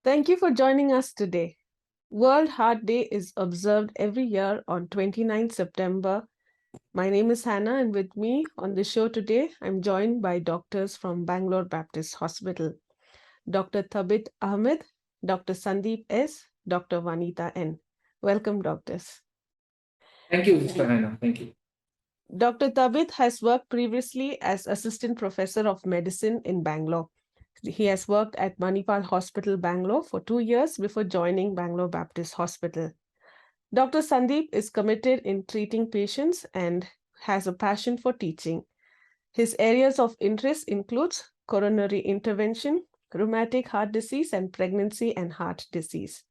Thank you for joining us today. World Heart Day is observed every year on 29 September. My name is Hannah, and with me on the show today, I'm joined by doctors from Bangalore Baptist Hospital, Dr. Thabit Ahmed, Dr. Sandeep S., Dr. Vanita N. Welcome, doctors. Thank you, Mr. Hannah. Thank you. Dr. Thabit has worked previously as Assistant Professor of Medicine in Bangalore. He has worked at Manipal Hospital, Bangalore for 2 years before joining Bangalore Baptist Hospital. Dr. Sandeep is committed in treating patients and has a passion for teaching. His areas of interest includes coronary intervention, rheumatic heart disease, and pregnancy and heart disease.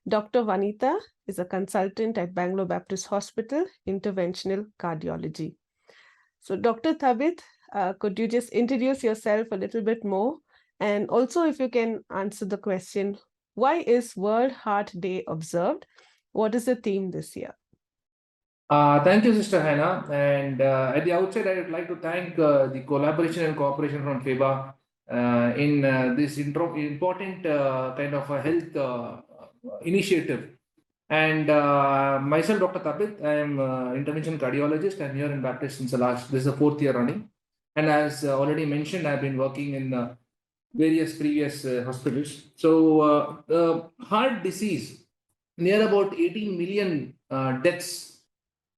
Dr. Vanita is a consultant at Bangalore Baptist Hospital, interventional cardiology. So, Dr. Thabit, could you just introduce yourself a little bit more? And also, if you can answer the question, why is World Heart Day observed? What is the theme this year? Thank you, Sister Hannah. And at the outset, I would like to thank the collaboration and cooperation from FEBA in this important kind of a health initiative. And myself, Dr. Tapit, I am intervention cardiologist. I'm here in Baptist since this is the fourth year running. And as already mentioned, I've been working in various previous hospitals. So, the heart disease, near about 18 million deaths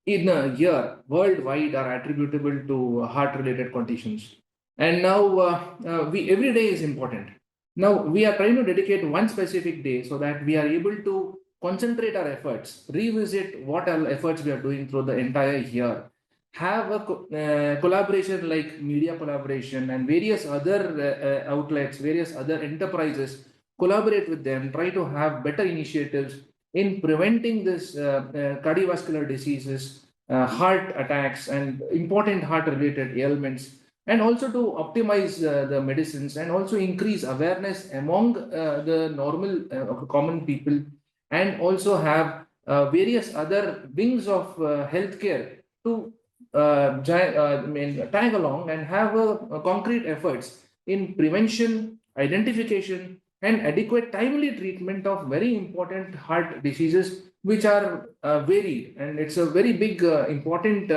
in a year worldwide are attributable to heart related conditions. And now we every day is important. Now we are trying to dedicate one specific day so that we are able to concentrate our efforts, revisit what our efforts we are doing through the entire year, have a collaboration like media collaboration and various other outlets, various other enterprises, collaborate with them, try to have better initiatives in preventing this cardiovascular diseases, heart attacks, and important heart related ailments, and also to optimize the medicines and also increase awareness among the normal common people, and also have various other wings of healthcare to tag along and have concrete efforts in prevention, identification, and adequate timely treatment of very important heart diseases, which are varied. And it's a very big, important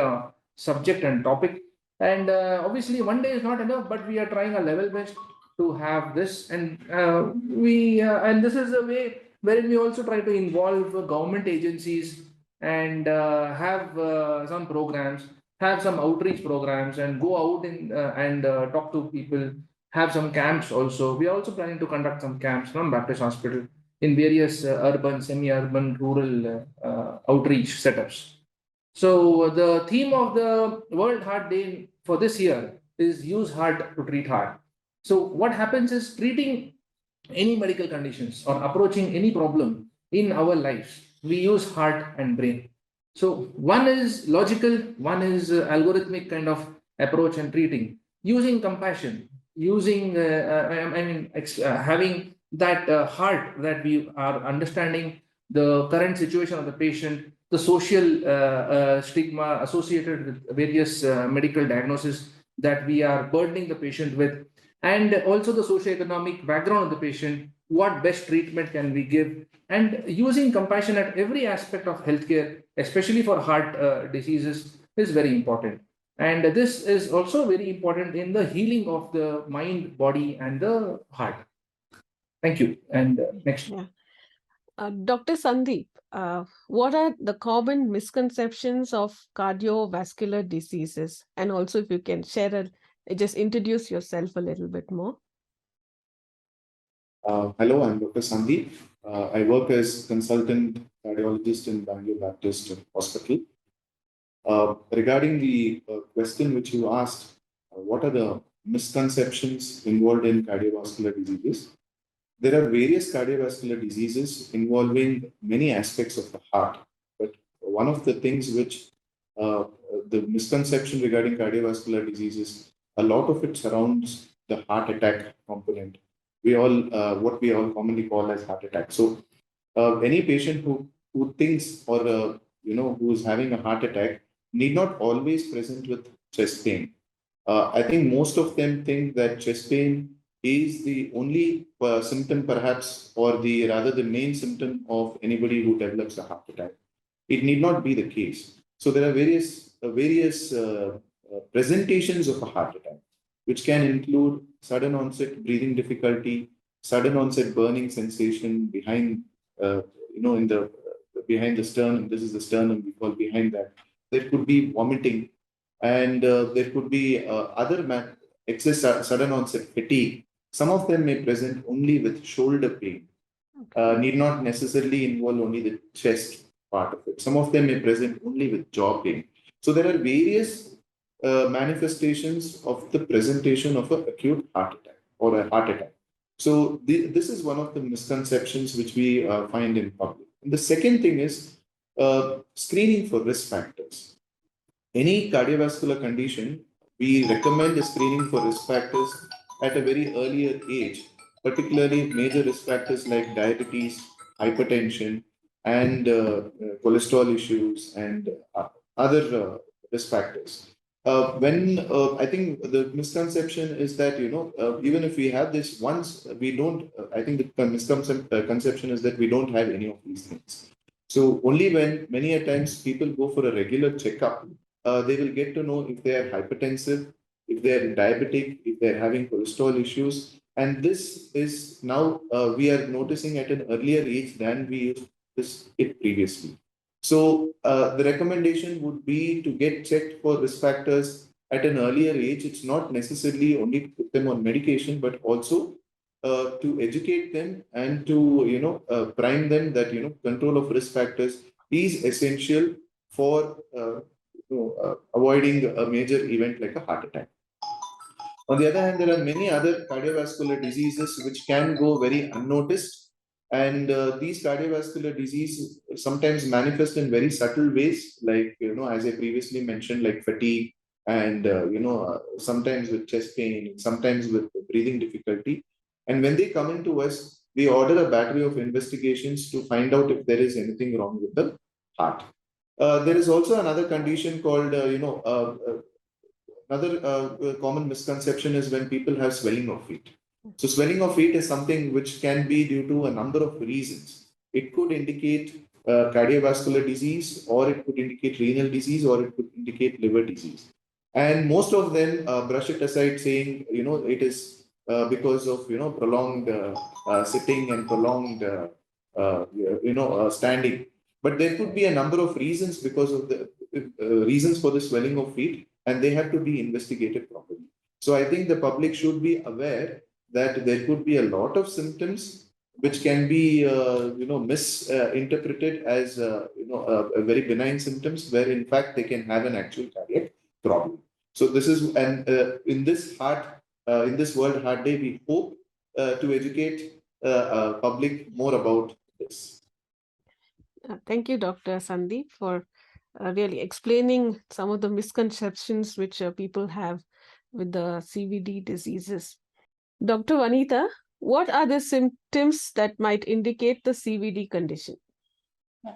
subject and topic. And obviously, one day is not enough, but we are trying our level best to have this. And and this is a way wherein we also try to involve government agencies and have some programs, have some outreach programs, and go out and talk to people, have some camps also. We are also planning to conduct some camps from Baptist Hospital in various urban, semi-urban, rural outreach setups. So the theme of the World Heart Day for this year is use heart to treat heart. So what happens is treating any medical conditions or approaching any problem in our lives, we use heart and brain. So one is logical, one is algorithmic kind of approach and treating, using compassion, using having that heart that we are understanding the current situation of the patient, the social stigma associated with various medical diagnosis that we are burdening the patient with, and also the socioeconomic background of the patient, what best treatment can we give, and using compassion at every aspect of healthcare, especially for heart diseases, is very important. And this is also very important in the healing of the mind, body, and the heart. Thank you. And next. Yeah. Dr. Sandeep, what are the common misconceptions of cardiovascular diseases? And also, if you can share just introduce yourself a little bit more. Hello, I'm Dr. Sandeep. I work as consultant cardiologist in Bangalore Baptist Hospital. Regarding the question which you asked, what are the misconceptions involved in cardiovascular diseases? There are various cardiovascular diseases involving many aspects of the heart. But one of the things which the misconception regarding cardiovascular diseases, a lot of it surrounds the heart attack component. We all, what we all commonly call as heart attack. So any patient who thinks or who is having a heart attack need not always present with chest pain. I think most of them think that chest pain is the only symptom perhaps, or the main symptom of anybody who develops a heart attack. It need not be the case. So there are various presentations of a heart attack, which can include sudden onset breathing difficulty, sudden onset burning sensation behind, in the behind the sternum. This is the sternum, we call behind that. There could be vomiting, and there could be excess sudden onset fatigue. Some of them may present only with shoulder pain, need not necessarily involve only the chest part of it. Some of them may present only with jaw pain. So there are various manifestations of the presentation of an acute heart attack or a heart attack. So this is one of the misconceptions which we find in public. And the second thing is screening for risk factors. Any cardiovascular condition, we recommend a screening for risk factors at a very earlier age, particularly major risk factors like diabetes, hypertension, and cholesterol issues, and other risk factors. I think the misconception is that, even if we have this once, we don't, I think the misconception is that we don't have any of these things. So only when many a times people go for a regular checkup, they will get to know if they are hypertensive, if they are diabetic, if they are having cholesterol issues. And this is now we are noticing at an earlier age than we used it previously. So the recommendation would be to get checked for risk factors at an earlier age. It's not necessarily only to put them on medication, but also to educate them and to prime them that control of risk factors is essential for avoiding a major event like a heart attack. On the other hand, there are many other cardiovascular diseases which can go very unnoticed, and these cardiovascular diseases sometimes manifest in very subtle ways, like as I previously mentioned, like fatigue, and sometimes with chest pain, sometimes with breathing difficulty. And when they come into us, we order a battery of investigations to find out if there is anything wrong with the heart. There is also another condition called, another common misconception is when people have swelling of feet. So swelling of feet is something which can be due to a number of reasons. It could indicate cardiovascular disease, or it could indicate renal disease, or it could indicate liver disease. And most of them brush it aside, saying, it is because of, prolonged sitting and prolonged, standing. But there could be a number of reasons because of the reasons for the swelling of feet, and they have to be investigated properly. So I think the public should be aware that there could be a lot of symptoms which can be, misinterpreted as, a very benign symptoms, where in fact they can have an actual cardiac problem. So this is, and in this World Heart Day, we hope to educate public more about this. Thank you, Dr. Sandeep, for really explaining some of the misconceptions which people have with the CVD diseases. Dr. Vanita, what are the symptoms that might indicate the CVD condition?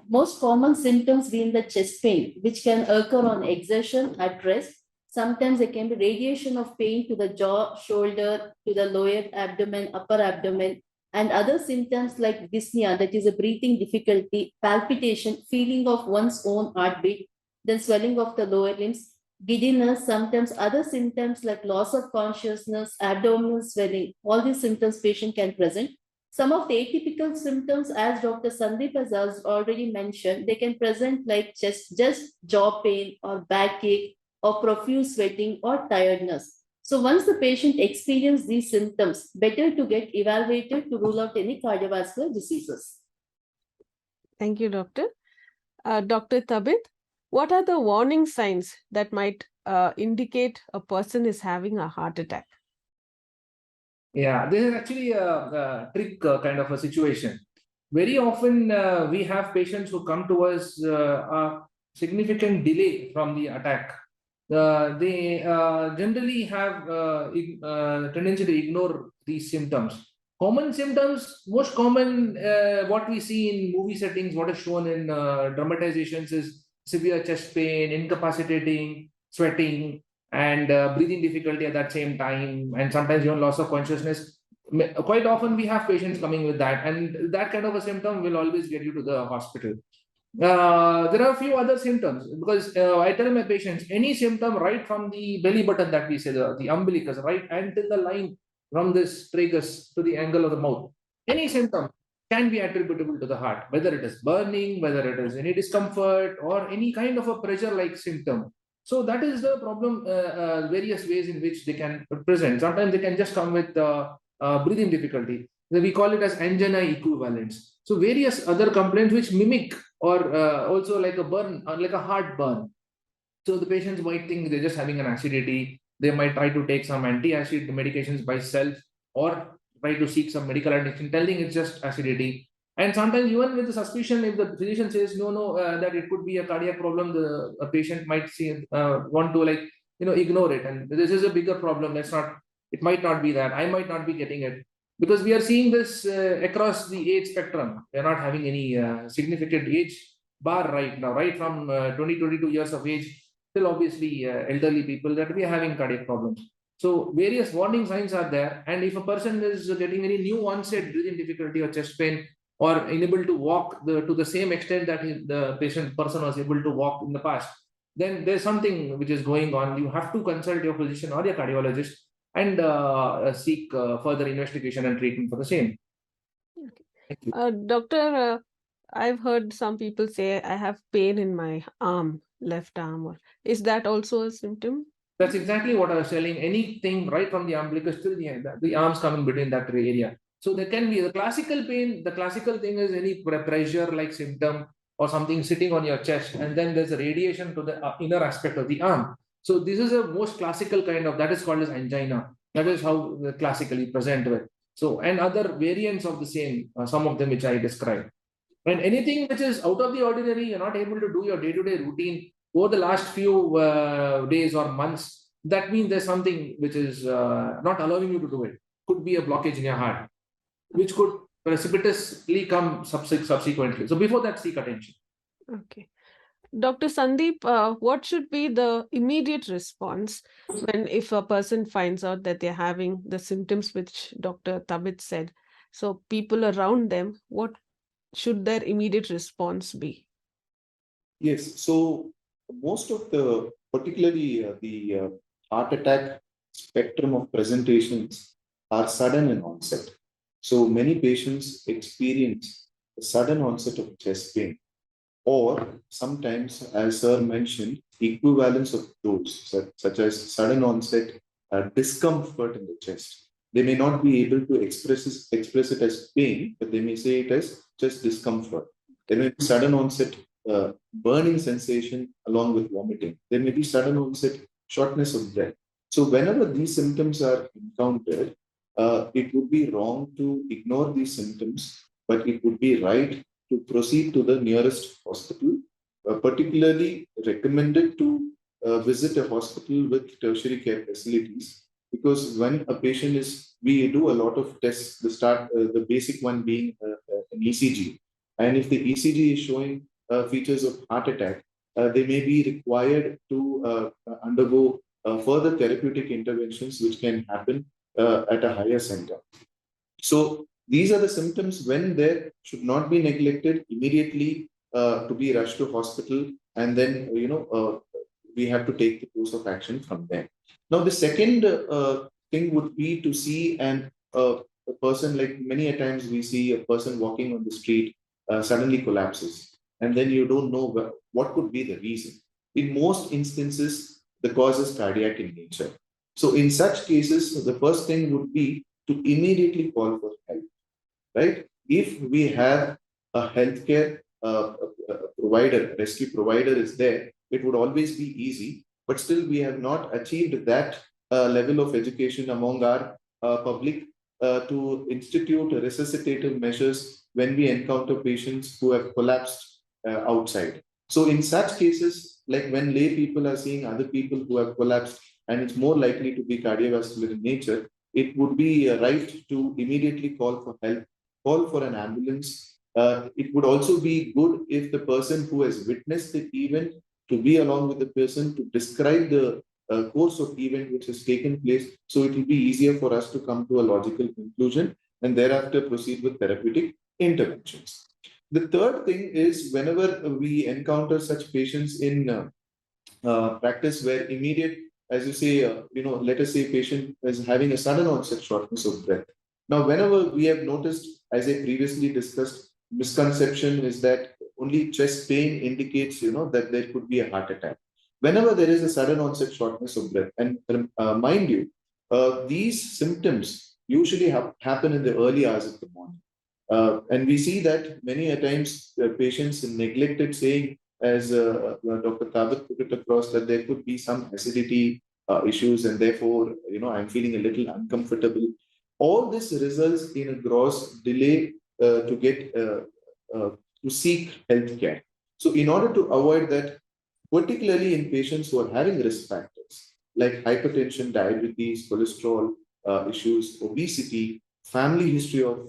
Most common symptoms being the chest pain, which can occur on exertion at rest. Sometimes there can be radiation of pain to the jaw, shoulder, to the lower abdomen, upper abdomen, and other symptoms like dyspnea, that is a breathing difficulty, palpitation, feeling of one's own heartbeat, then swelling of the lower limbs, giddiness, sometimes other symptoms like loss of consciousness, abdominal swelling. All these symptoms patient can present. Some of the atypical symptoms, as Dr. Sandeep has already mentioned, they can present like just jaw pain or backache or profuse sweating or tiredness. So once the patient experiences these symptoms, better to get evaluated to rule out any cardiovascular diseases. Thank you, Doctor. Dr. Tabit, what are the warning signs that might indicate a person is having a heart attack? Yeah, this is actually a trick kind of a situation. Very often we have patients who come to us a significant delay from the attack. They generally have tendency to ignore these symptoms. Common symptoms, most common, what we see in movie settings, what is shown in dramatizations is severe chest pain, incapacitating, sweating, and breathing difficulty at that same time, and sometimes even loss of consciousness. quite often we have patients coming with that, and that kind of a symptom will always get you to the hospital. There are a few other symptoms, because I tell my patients, any symptom right from the belly button that we say, the umbilicus, right until the line from this tragus to the angle of the mouth, any symptom can be attributable to the heart, whether it is burning, whether it is any discomfort, or any kind of a pressure like symptom. So that is the problem, various ways in which they can present. Sometimes they can just come with breathing difficulty. We call it as angina equivalents. So various other complaints which mimic, or also like a burn, like a heartburn. So the patients might think they're just having an acidity. They might try to take some anti-acid medications by self, or try to seek some medical attention, telling it's just acidity. And sometimes even with the suspicion, if the physician says no, that it could be a cardiac problem, the a patient might see want to, like, ignore it. And this is a bigger problem. Let's not. It might not be that. I might not be getting it, because we are seeing this across the age spectrum. We are not having any significant age bar right now, right from 20, 22 years of age till obviously elderly people, that we are having cardiac problems. So various warning signs are there, and if a person is getting any new onset breathing difficulty or chest pain, or unable to walk to the same extent that the person was able to walk in the past, then there's something which is going on. You have to consult your physician or your cardiologist, and seek further investigation and treatment for the same. Thank you. Doctor, I've heard some people say I have pain in my arm, left arm. Is that also a symptom? That's exactly what I was telling. Anything right from the umbilicus till the arms coming between that area. So there can be the classical pain. The classical thing is any pressure like symptom, or something sitting on your chest, and then there's a radiation to the inner aspect of the arm. So this is a most classical kind of, that is called as angina. That is how they classically present with. So, and other variants of the same, some of them which I described. And anything which is out of the ordinary, you're not able to do your day-to-day routine over the last few days or months, that means there's something which is not allowing you to do it. Could be a blockage in your heart, which could precipitously come subsequently. So before that, seek attention. Okay. Dr. Sandeep, what should be the immediate response if a person finds out that they're having the symptoms which Dr. Tabit said? So people around them, what should their immediate response be? Yes, so most of the, particularly the heart attack spectrum of presentations are sudden in onset. So many patients experience a sudden onset of chest pain, or sometimes, as sir mentioned, equivalence of those, such as sudden onset discomfort in the chest. They may not be able to express it as pain, but they may say it as just discomfort. There may be sudden onset burning sensation along with vomiting. There may be sudden onset shortness of breath. So whenever these symptoms are encountered, it would be wrong to ignore these symptoms, but it would be right to proceed to the nearest hospital, particularly recommended to visit a hospital with tertiary care facilities, because when a patient we do a lot of tests, the basic one being an ECG. And if the ECG is showing features of heart attack, they may be required to undergo further therapeutic interventions, which can happen at a higher center. So these are the symptoms when there should not be neglected, immediately to be rushed to hospital, and then we have to take the course of action from there. Now the second thing would be to see a person, like many a times we see a person walking on the street suddenly collapses, and then you don't know what could be the reason. In most instances, the cause is cardiac in nature. So in such cases, the first thing would be to immediately call for help, right? If we have a healthcare provider, rescue provider is there, it would always be easy, but still we have not achieved that level of education among our public to institute resuscitative measures when we encounter patients who have collapsed outside. So in such cases, like when lay people are seeing other people who have collapsed, and it's more likely to be cardiovascular in nature, it would be right to immediately call for help, call for an ambulance. It would also be good if the person who has witnessed the event to be along with the person to describe the course of event which has taken place. So it will be easier for us to come to a logical conclusion and thereafter proceed with therapeutic interventions. The third thing is whenever we encounter such patients in practice where immediate, as you say, let us say patient is having a sudden onset shortness of breath. Now, whenever we have noticed, as I previously discussed, misconception is that only chest pain indicates, that there could be a heart attack. Whenever there is a sudden onset shortness of breath, and mind you, these symptoms usually happen in the early hours of the morning. And we see that many a times patients neglected saying, as Dr. Tabit put it across, that there could be some acidity issues, and therefore, I'm feeling a little uncomfortable. All this results in a gross delay to seek health care. So, in order to avoid that, particularly in patients who are having risk factors like hypertension, diabetes, cholesterol issues, obesity, family history of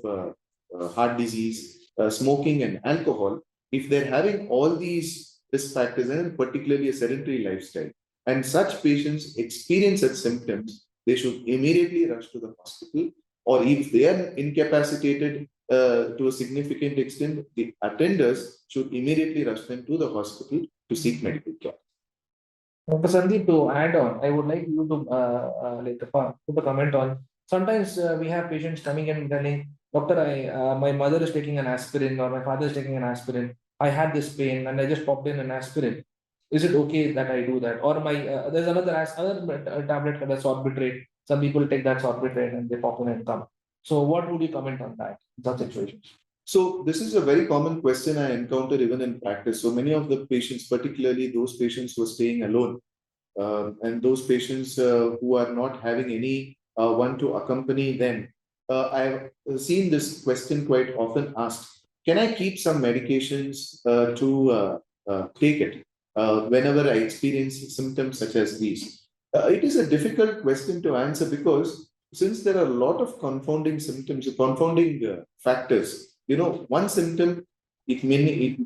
heart disease, smoking, and alcohol, if they're having all these risk factors and particularly a sedentary lifestyle, and such patients experience such symptoms, they should immediately rush to the hospital, or if they are incapacitated to a significant extent, the attenders should immediately rush them to the hospital to seek medical care. Dr. Sandeep, to add on, I would like you to put a comment on. Sometimes we have patients coming in and telling, Doctor, my mother is taking an aspirin or my father is taking an aspirin. I had this pain and I just popped in an aspirin. Is it okay that I do that? Or there's another tablet called sorbitrate. Some people take that sorbitrate and they pop in and come. So what would you comment on that, such situations? So this is a very common question I encounter even in practice. So many of the patients, particularly those patients who are staying alone, and those patients who are not having any one to accompany them, I've seen this question quite often asked. Can I keep some medications to take it whenever I experience symptoms such as these? It is a difficult question to answer because since there are a lot of confounding symptoms, confounding factors, one symptom,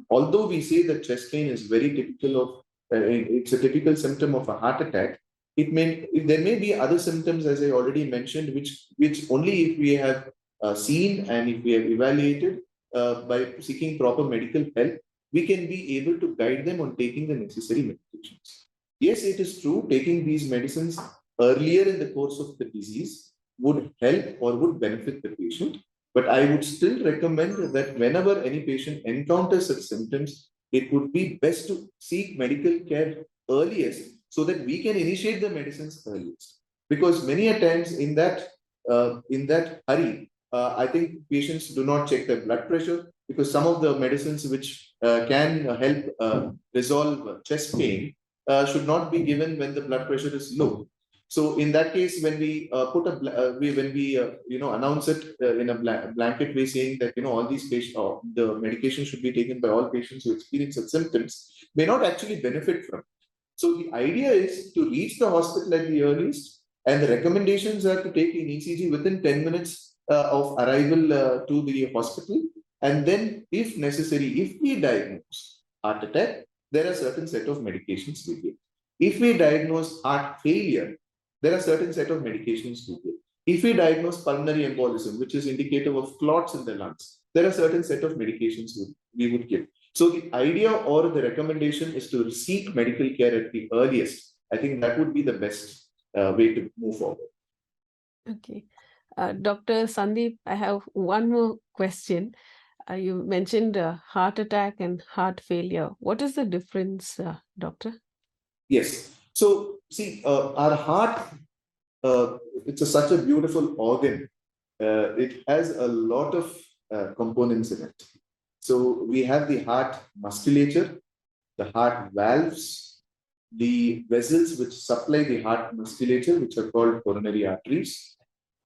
although we say that chest pain is very typical of, it's a typical symptom of a heart attack, there may be other symptoms, as I already mentioned, which only if we have seen and if we have evaluated by seeking proper medical help, we can be able to guide them on taking the necessary medications. Yes, it is true, taking these medicines earlier in the course of the disease would help or would benefit the patient. But I would still recommend that whenever any patient encounters such symptoms, it would be best to seek medical care earliest so that we can initiate the medicines earliest. Because many a times in that hurry, I think patients do not check their blood pressure, because some of the medicines which can help resolve chest pain should not be given when the blood pressure is low. So in that case, when we announce it in a blanket way, saying that all these patients, the medication should be taken by all patients who experience such symptoms, may not actually benefit from it. So the idea is to reach the hospital at the earliest, and the recommendations are to take an ECG within 10 minutes of arrival to the hospital, and then, if necessary, if we diagnose heart attack, there are certain set of medications we give. If we diagnose heart failure, there are certain set of medications we give. If we diagnose pulmonary embolism, which is indicative of clots in the lungs, there are certain set of medications we would give. So the idea or the recommendation is to seek medical care at the earliest. I think that would be the best way to move forward. Okay. Dr. Sandeep, I have one more question. You mentioned heart attack and heart failure. What is the difference, doctor? Yes. So, see, our heart, it's such a beautiful organ. It has a lot of components in it. So, we have the heart musculature, the heart valves, the vessels which supply the heart musculature, which are called coronary arteries,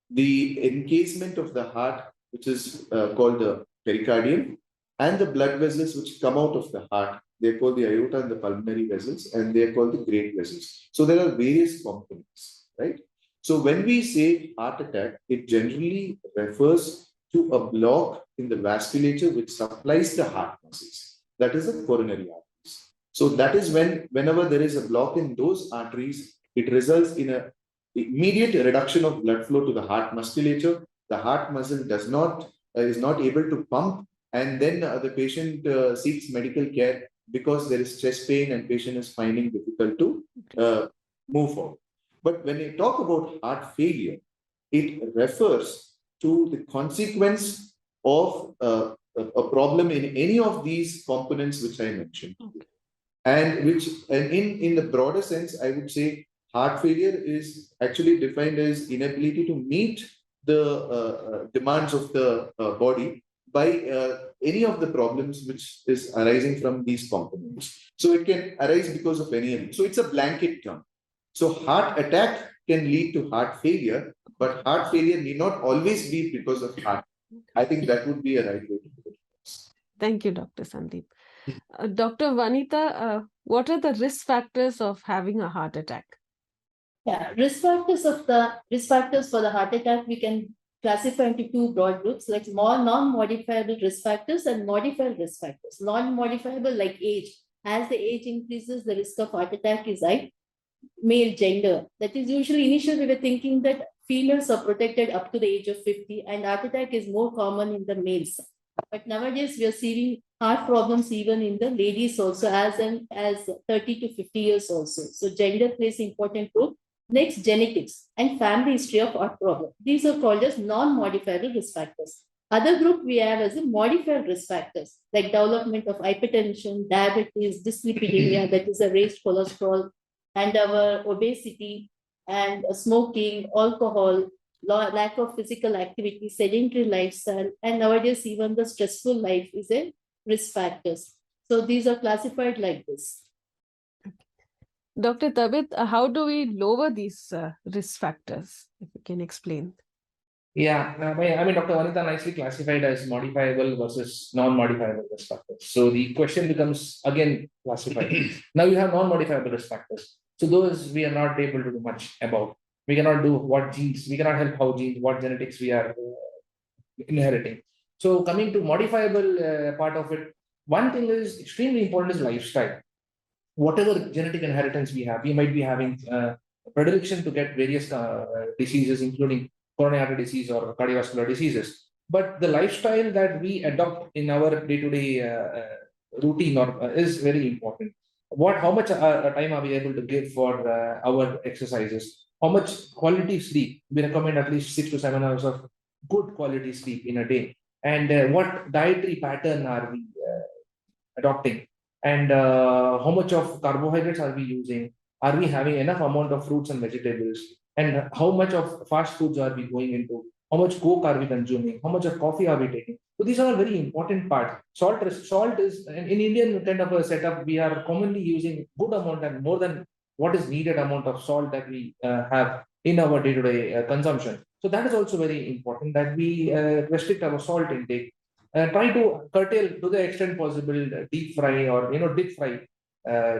the encasement of the heart, which is called the pericardium, and the blood vessels which come out of the heart. They're called the aorta and the pulmonary vessels, and they're called the great vessels. So there are various components, right? So when we say heart attack, it generally refers to a block in the vasculature which supplies the heart muscles. That is the coronary arteries. So that is whenever there is a block in those arteries, it results in a immediate reduction of blood flow to the heart musculature. The heart muscle is not able to pump, and then the patient seeks medical care because there is chest pain and patient is finding difficult to move forward. But when you talk about heart failure, it refers to the consequence of a problem in any of these components which I mentioned. And in the broader sense, I would say heart failure is actually defined as inability to meet the demands of the body by any of the problems which is arising from these components. So it can arise because of any of them. So it's a blanket term. So heart attack can lead to heart failure, but heart failure need not always be because of heart. I think that would be a right way to put it. Thank you, Dr. Sandeep. Dr. Vanita, what are the risk factors of having a heart attack? Yeah, risk factors for the heart attack we can classify into two broad groups, like more non-modifiable risk factors and modifiable risk factors. Non-modifiable, like age. As the age increases, the risk of heart attack is high. Male gender. That is usually initially we were thinking that females are protected up to the age of 50 and heart attack is more common in the males. But nowadays we are seeing heart problems even in the ladies also as 30 to 50 years also. So gender plays an important role. Next, genetics and family history of heart problem. These are called as non-modifiable risk factors. Other group we have as a modified risk factors like development of hypertension, diabetes, dyslipidemia, that is a raised cholesterol, and our obesity and smoking, alcohol, lack of physical activity, sedentary lifestyle, and nowadays even the stressful life is a risk factors. So these are classified like this. Dr. Tabit, how do we lower these risk factors? If you can explain. Yeah, I mean, Dr. Vanita nicely classified as modifiable versus non-modifiable risk factors. So the question becomes again classified. Now you have non-modifiable risk factors. So those we are not able to do much about. We cannot do what genes, we cannot help how genes, what genetics we are inheriting. So coming to modifiable part of it, one thing is extremely important is lifestyle. Whatever genetic inheritance we have, we might be having predilection to get various diseases, including coronary artery disease or cardiovascular diseases. But the lifestyle that we adopt in our day-to-day routine is very important. How much time are we able to give for our exercises? How much quality sleep? We recommend at least 6 to 7 hours of good quality sleep in a day. And what dietary pattern are we adopting? And how much of carbohydrates are we using? Are we having enough amount of fruits and vegetables? And how much of fast foods are we going into? How much coke are we consuming? How much of coffee are we taking? So these are a very important part. Salt is in Indian kind of a setup. We are commonly using good amount and more than what is needed amount of salt that we have in our day-to-day consumption. So that is also very important that we restrict our salt intake. Try to curtail to the extent possible deep fry or deep fry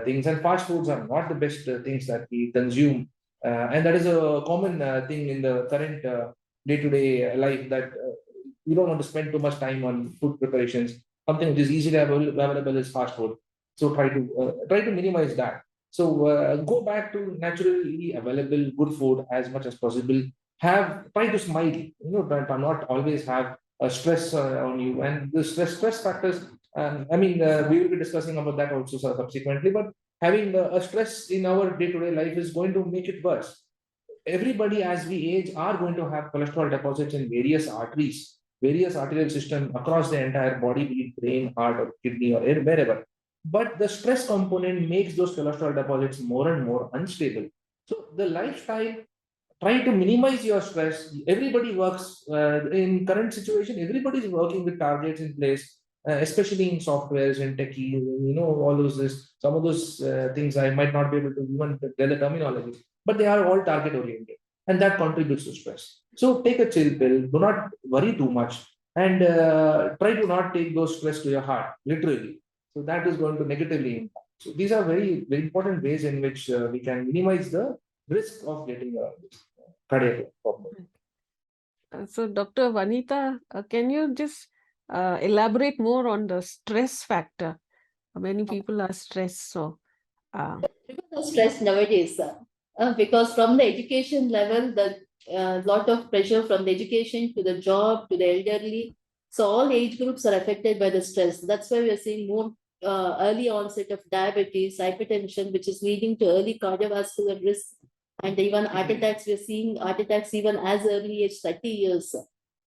things, and fast foods are not the best things that we consume, and that is a common thing in the current day-to-day life that we don't want to spend too much time on food preparations. Something which is easily available is fast food, so try to minimize that. So go back to naturally available good food as much as possible. Try to smile, try to not always have stress on you, and the stress factors. We will be discussing about that also subsequently. But having a stress in our day-to-day life is going to make it worse. Everybody, as we age, are going to have cholesterol deposits in various arteries, various arterial system across the entire body, be it brain, heart, or kidney, or wherever. But the stress component makes those cholesterol deposits more and more unstable. So the lifestyle, try to minimize your stress. Everybody works in current situation. Everybody is working with targets in place, especially in softwares and techies. All those some of those things I might not be able to even tell the terminology, but they are all target oriented, and that contributes to stress. So take a chill pill. Do not worry too much, and try to not take those stress to your heart, literally. So that is going to negatively impact. So these are very, very important ways in which we can minimize the risk of getting a cardiac problem. So, Dr. Vanita, can you just elaborate more on the stress factor? Many people are stressed, so Because of stress nowadays, because from the education level, the lot of pressure from the education to the job to the elderly. So all age groups are affected by the stress. That's why we are seeing more early onset of diabetes, hypertension, which is leading to early cardiovascular risk, and even heart attacks. We are seeing heart attacks even as early as 30 years,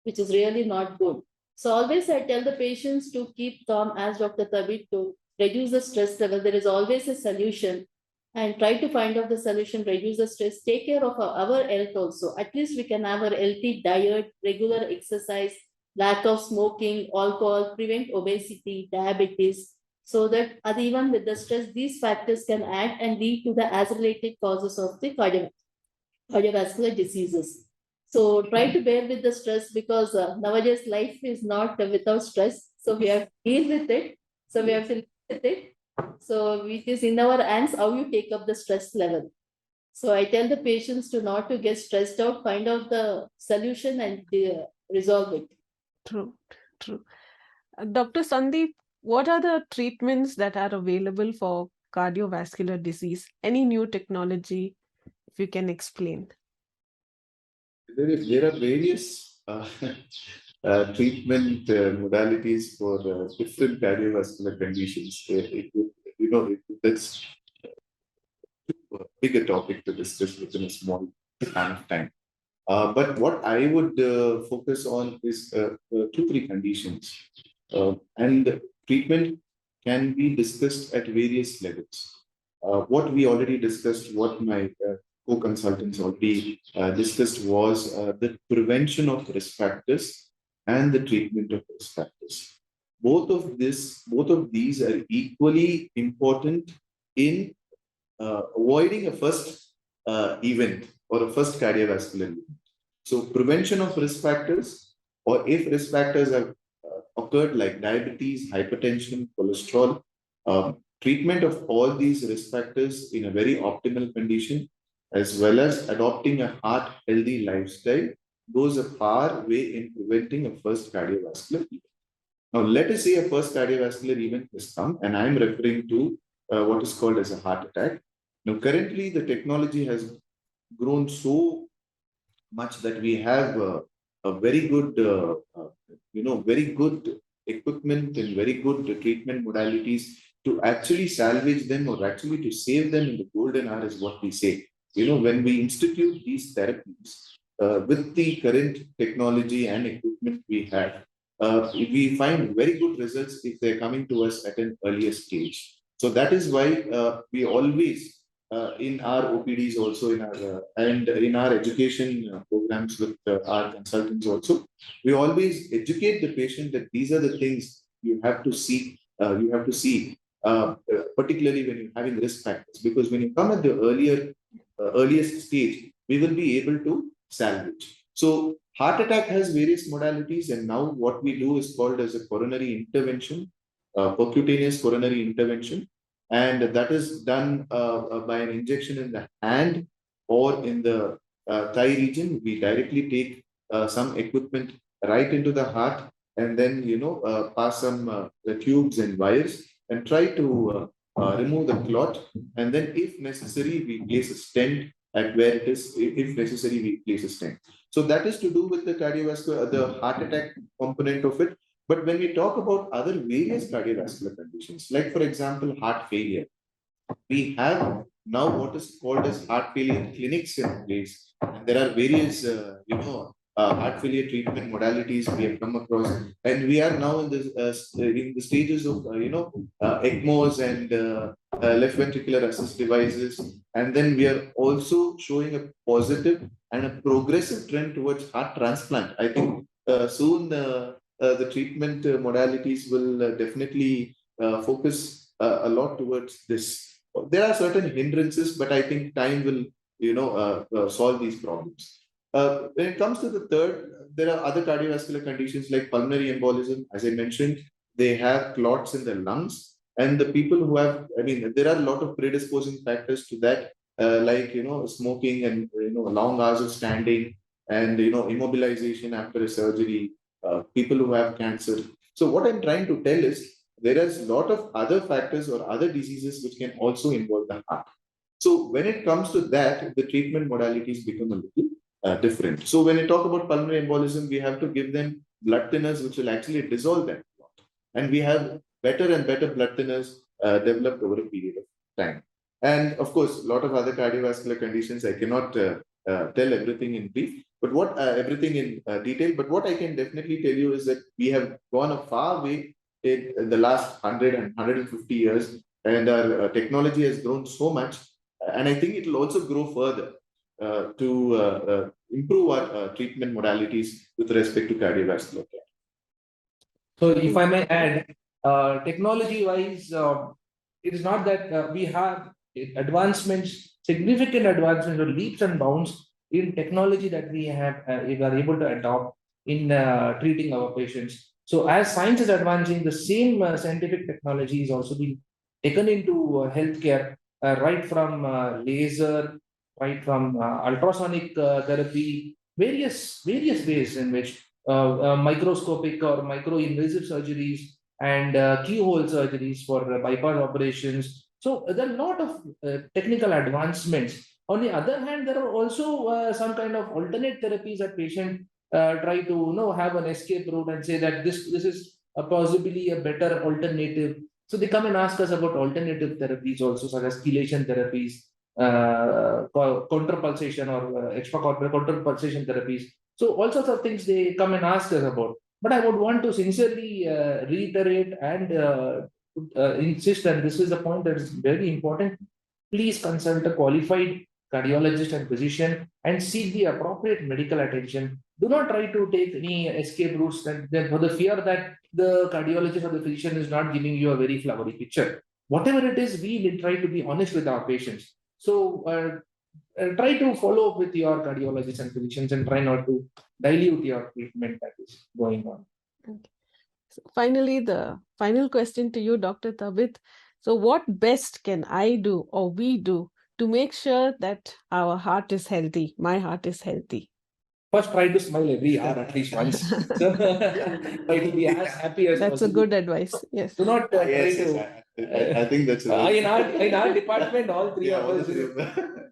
which is really not good. So always I tell the patients to keep calm, as Dr. Tabit, to reduce the stress level. There is always a solution, and try to find out the solution, reduce the stress, take care of our health also. At least we can have a healthy diet, regular exercise, lack of smoking, alcohol, prevent obesity, diabetes, so that even with the stress, these factors can add and lead to the as-related causes of the cardiovascular diseases. So try to bear with the stress, because nowadays life is not without stress. So we have to deal with it. So we have to live with it. So it is in our hands how you take up the stress level. So I tell the patients to not to get stressed out, find out the solution and resolve it. True, true. Dr. Sandeep, what are the treatments that are available for cardiovascular disease? Any new technology, if you can explain? There are various treatment modalities for different cardiovascular conditions. That's a bigger topic to discuss within a small span of time. But what I would focus on is two, three conditions. And treatment can be discussed at various levels. What we already discussed, what my co-consultants already discussed, was the prevention of risk factors and the treatment of risk factors. Both of these are equally important in avoiding a first event or a first cardiovascular event. So prevention of risk factors, or if risk factors have occurred like diabetes, hypertension, cholesterol, treatment of all these risk factors in a very optimal condition, as well as adopting a heart healthy lifestyle, goes a far way in preventing a first cardiovascular event. Now, let us say a first cardiovascular event has come, and I'm referring to what is called as a heart attack. Now, currently, the technology has grown so much that we have a very good, very good equipment and very good treatment modalities to actually salvage them, or actually to save them in the golden hour, is what we say. When we institute these therapies with the current technology and equipment we have, we find very good results if they're coming to us at an earlier stage. So that is why we always in our OPDs also, in our and in our education programs with our consultants also, we always educate the patient that these are the things you have to see. Particularly when you're having risk factors, because when you come at the earliest stage, we will be able to salvage. So heart attack has various modalities, and now what we do is called as a coronary intervention, percutaneous coronary intervention, and that is done by an injection in the hand or in the thigh region. We directly take some equipment right into the heart, and then pass some the tubes and wires and try to remove the clot, and then if necessary we place a stent at where it is. If necessary, we place a stent. So that is to do with the cardiovascular, the heart attack component of it. But when we talk about other various cardiovascular conditions, like for example, heart failure, we have now what is called as heart failure clinics in place. And there are various, heart failure treatment modalities we have come across. And we are now in the stages of, ECMOs and left ventricular assist devices. And then we are also showing a positive and a progressive trend towards heart transplant. I think soon the treatment modalities will definitely focus a lot towards this. There are certain hindrances, but I think time will, solve these problems. When it comes to the third, there are other cardiovascular conditions like pulmonary embolism. As I mentioned, they have clots in the lungs, and the people who have, there are a lot of predisposing factors to that, like smoking and long hours of standing, and immobilization after a surgery. People who have cancer. So what I'm trying to tell is, there is a lot of other factors or other diseases which can also involve the heart. So when it comes to that, the treatment modalities become a little different. So when you talk about pulmonary embolism, we have to give them blood thinners which will actually dissolve that clot. And we have better and better blood thinners developed over a period of time. And of course, a lot of other cardiovascular conditions, I cannot tell everything in brief, but what everything in detail. But what I can definitely tell you is that we have gone a far way in the last 100 and 150 years, and our technology has grown so much. And I think it will also grow further to improve our treatment modalities with respect to cardiovascular care. So if I may add, technology-wise, it is not that we have advancements, significant advancements or leaps and bounds in technology that we are able to adopt in treating our patients. So as science is advancing, the same scientific technology is also being taken into healthcare, right from laser, right from ultrasonic therapy, various ways in which microscopic or micro-invasive surgeries and keyhole surgeries for bypass operations. So there are a lot of technical advancements. On the other hand, there are also some kind of alternate therapies that patient try to have an escape route and say that this is possibly a better alternative. So they come and ask us about alternative therapies also, such as chelation therapies, contrapulsation or extracorporeal contrapulsation therapies. So all sorts of things they come and ask us about. But I would want to sincerely reiterate and insist, and this is a point that is very important. Please consult a qualified cardiologist and physician and seek the appropriate medical attention. Do not try to take any escape routes for the fear that the cardiologist or the physician is not giving you a very flowery picture. Whatever it is, we try to be honest with our patients. So try to follow up with your cardiologists and physicians and try not to dilute your treatment that is going on. Okay. So finally, the final question to you, Dr. Tabith. So what best can I do or we do to make sure that our heart is healthy, my heart is healthy? First, try to smile every hour at least once. So try to be as happy as That's possible. a good advice. Yes. Do not try to. I think that's In our department, all three of us,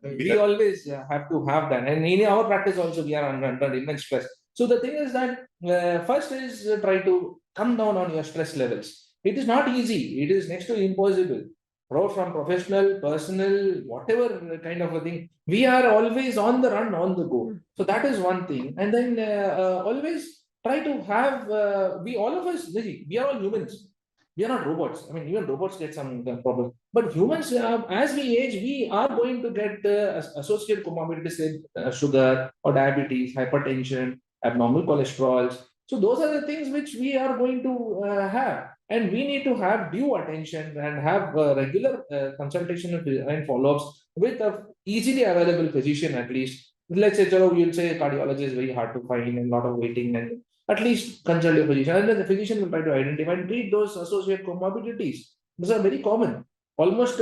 we always have to have that. And in our practice also, we are under immense stress. So the thing is that first is try to come down on your stress levels. It is not easy. It is next to impossible. From professional, personal, whatever kind of a thing, we are always on the run, on the go. So that is one thing. And then always try to have, we all of us, we are all humans. We are not robots. I mean, even robots get some problems. But humans, as we age, we are going to get associated comorbidities like sugar or diabetes, hypertension, abnormal cholesterols. So those are the things which we are going to have. And we need to have due attention and have regular consultation and follow-ups with a easily available physician at least. Let's say, you'll say cardiology is very hard to find and a lot of waiting, and at least consult your physician. And then the physician will try to identify and treat those associated comorbidities. These are very common. Almost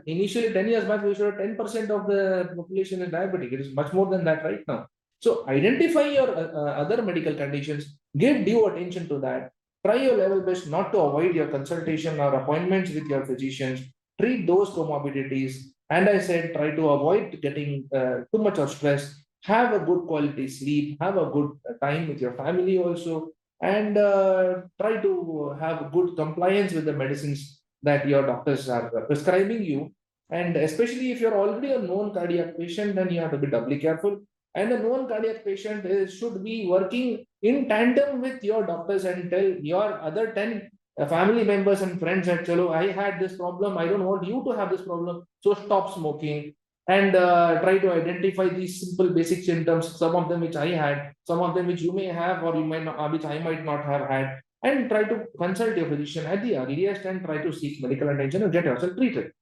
initially 10 years back, we should have 10% of the population is diabetic. It is much more than that right now. So identify your other medical conditions, give due attention to that. Try your level best not to avoid your consultation or appointments with your physicians. Treat those comorbidities. And I said, try to avoid getting too much of stress. Have a good quality sleep. Have a good time with your family also. And try to have good compliance with the medicines that your doctors are prescribing you. And especially if you're already a known cardiac patient, then you have to be doubly careful. And a known cardiac patient should be working in tandem with your doctors and tell your other 10 family members and friends that, Chalo, I had this problem. I don't want you to have this problem. So stop smoking and try to identify these simple basic symptoms, some of them which I had, some of them which you may have or you might not, which I might not have had, and try to consult your physician at the earliest and try to seek medical attention and get yourself treated.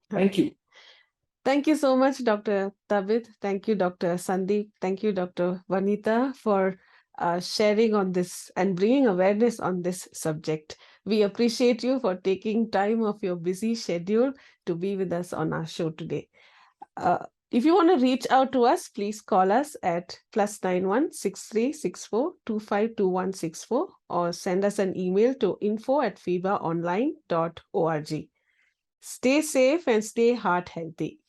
Thank you. Thank you so much, Dr. Tabith. Thank you, Dr. Sandeep. Thank you, Dr. Vanita, for sharing on this and bringing awareness on this subject. We appreciate you for taking time off your busy schedule to be with us on our show today. If you want to reach out to us, please call us at +91 6364 252164 or send us an email to info@febaonline.org. Stay safe and stay heart healthy.